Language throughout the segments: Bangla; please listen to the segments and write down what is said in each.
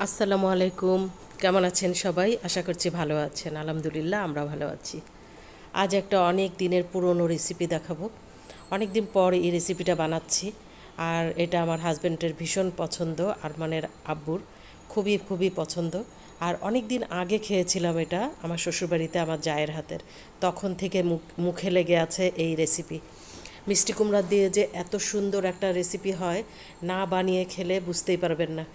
আসসালামু আলাইকুম। কেমন আছেন সবাই? আশা করছি ভালো আছেন। আলহামদুলিল্লাহ আমরা ভালো আছি। আজ একটা অনেক দিনের পুরনো রেসিপি দেখাবো। অনেক দিন পর এই রেসিপিটা বানাচ্ছি। আর এটা আমার হাজব্যান্ডের ভীষণ পছন্দ, আরমানের আব্বুর খুবই খুবই পছন্দ। আর অনেক দিন আগে খেয়েছিলাম এটা আমার শ্বশুরবাড়িতে আমার জায়ের হাতের। তখন থেকে মুখে লেগে আছে এই রেসিপি। মিষ্টি কুমড়া দিয়ে যে এত সুন্দর একটা রেসিপি হয়, না বানিয়ে খেলে বুঝতেই পারবেন না।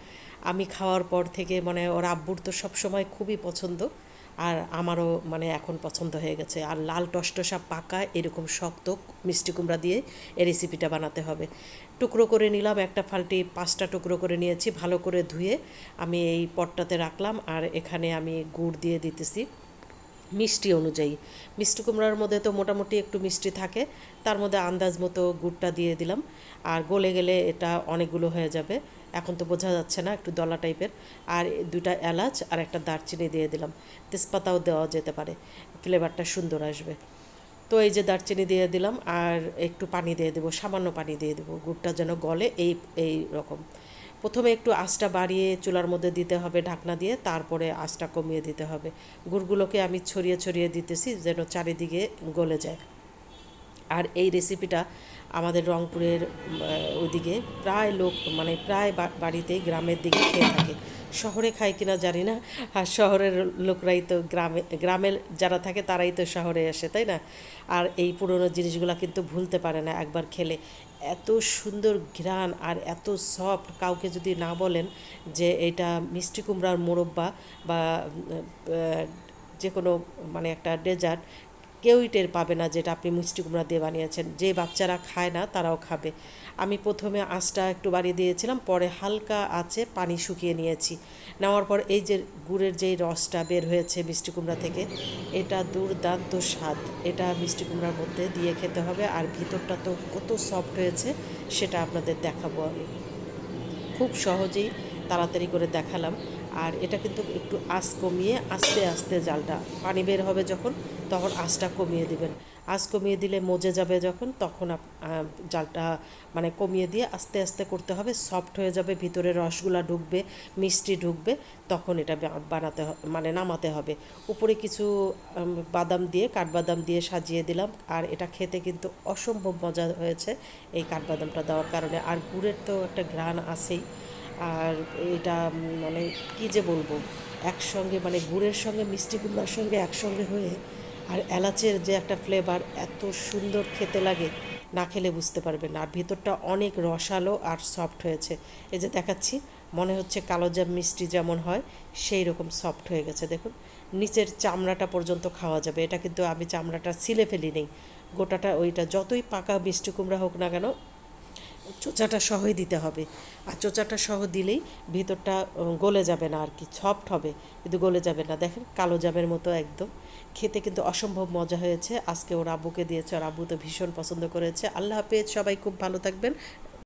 আমি খাওয়ার পর থেকে মানে ওর আব্বুর তো সবসময় খুবই পছন্দ, আর আমারও মানে এখন পছন্দ হয়ে গেছে। আর লাল টসটসা পাকা এরকম শক্ত মিষ্টি কুমড়া দিয়ে এই রেসিপিটা বানাতে হবে। টুকরো করে নিলাম, একটা ফাল্টি 5টা টুকরো করে নিয়েছি, ভালো করে ধুয়ে আমি এই পটটাতে রাখলাম। আর এখানে আমি গুড় দিয়ে দিতেছি মিষ্টি অনুযায়ী। মিষ্টি কুমড়ার মধ্যে তো মোটামুটি একটু মিষ্টি থাকে, তার মধ্যে আন্দাজ মতো গুড়টা দিয়ে দিলাম। আর গলে গেলে এটা অনেকগুলো হয়ে যাবে, এখন তো বোঝা যাচ্ছে না, একটু দলা টাইপের। আর 2টা এলাচ আর একটা দারচিনি দিয়ে দিলাম, তেজপাতাও দেওয়া যেতে পারে, ফ্লেভারটা সুন্দর আসবে। তো এই যে দারচিনি দিয়ে দিলাম, আর একটু পানি দিয়ে দেবো, সামান্য পানি দিয়ে দেবো, গুড়টা যেন গলে এই এই রকম। প্রথমে একটু আঁচটা বাড়িয়ে চুলার মধ্যে দিতে হবে ঢাকনা দিয়ে, তারপরে আঁচটা কমিয়ে দিতে হবে। গুড়গুলোকে আমি ছড়িয়ে ছড়িয়ে দিতেছি যেন চারিদিকে গলে যায়। আর এই রেসিপিটা আমাদের রংপুরের ওইদিকে প্রায় লোক মানে প্রায় বাড়িতেই গ্রামের দিকে খেয়ে থাকে। শহরে খায় কিনা জানি না। আর শহরের লোকরাই তো গ্রামের যারা থাকে তারাই তো শহরে আসে, তাই না? আর এই পুরনো জিনিসগুলো কিন্তু ভুলতে পারে না একবার খেলে। এত সুন্দর ঘ্রাণ আর এত সফট, কাউকে যদি না বলেন যে এটা মিষ্টি কুমড়ার মোরব্বা বা যে কোনো মানে একটা ডেজার্ট, কেউই টের পাবে না যেটা আপনি মিষ্টি কুমড়া দিয়ে বানিয়েছেন। যে বাচ্চারা খায় না তারাও খাবে। আমি প্রথমে আঁচটা একটু বাড়িয়ে দিয়েছিলাম, পরে হালকা আঁচে পানি শুকিয়ে নিয়েছি। নেওয়ার পর এই যে গুড়ের যেই রসটা বের হয়েছে মিষ্টি কুমড়া থেকে, এটা দুর্দান্ত স্বাদ। এটা মিষ্টি কুমড়ার মধ্যে দিয়ে খেতে হবে। আর ভিতরটা তো কত সফট হয়েছে সেটা আপনাদের দেখাবো আমি খুব সহজেই, তাড়াতাড়ি করে দেখালাম। আর এটা কিন্তু একটু আঁচ কমিয়ে আস্তে আস্তে জালটা পানি বের হবে যখন, তখন আঁচটা কমিয়ে দিবেন। আঁচ কমিয়ে দিলে মজে যাবে যখন, তখন জালটা মানে কমিয়ে দিয়ে আস্তে আস্তে করতে হবে। সফট হয়ে যাবে, ভিতরে রসগুলা ঢুকবে, মিষ্টি ঢুকবে, তখন এটা বানাতে মানে নামাতে হবে। উপরে কিছু বাদাম দিয়ে, কাঠবাদাম দিয়ে সাজিয়ে দিলাম। আর এটা খেতে কিন্তু অসম্ভব মজা হয়েছে এই কাঠবাদামটা দেওয়ার কারণে। আর গুড়ের তো একটা ঘ্রাণ আছেই। আর এটা মানে কী যে বলবো, একসঙ্গে মানে গুড়ের সঙ্গে মিষ্টি কুমড়ার সঙ্গে একসঙ্গে হয়ে, আর এলাচের যে একটা ফ্লেভার এত সুন্দর খেতে লাগে, না খেলে বুঝতে পারবেন না। আর ভিতরটা অনেক রসালো আর সফট হয়েছে। এই যে দেখাচ্ছি, মনে হচ্ছে কালোজাম মিষ্টি যেমন হয় সেই রকম সফট হয়ে গেছে। দেখুন নিচের চামড়াটা পর্যন্ত খাওয়া যাবে। এটা কিন্তু আমি চামড়াটা ছিলে ফেলি নেই, গোটাটা ওইটা যতই পাকা মিষ্টি কুমড়া হোক না কেন চোচাটা সহই দিতে হবে। আর চোচাটা সহ দিলেই ভিতরটা গলে যাবে না আর কি, সফট হবে কিন্তু গলে যাবে না। দেখেন কালো জামের মতো একদম, খেতে কিন্তু অসম্ভব মজা হয়েছে। আজকে ওর আব্বুকে দিয়েছে, ওর আব্বু তো ভীষণ পছন্দ করেছে। আল্লাহ হাফেজ, সবাই খুব ভালো থাকবেন।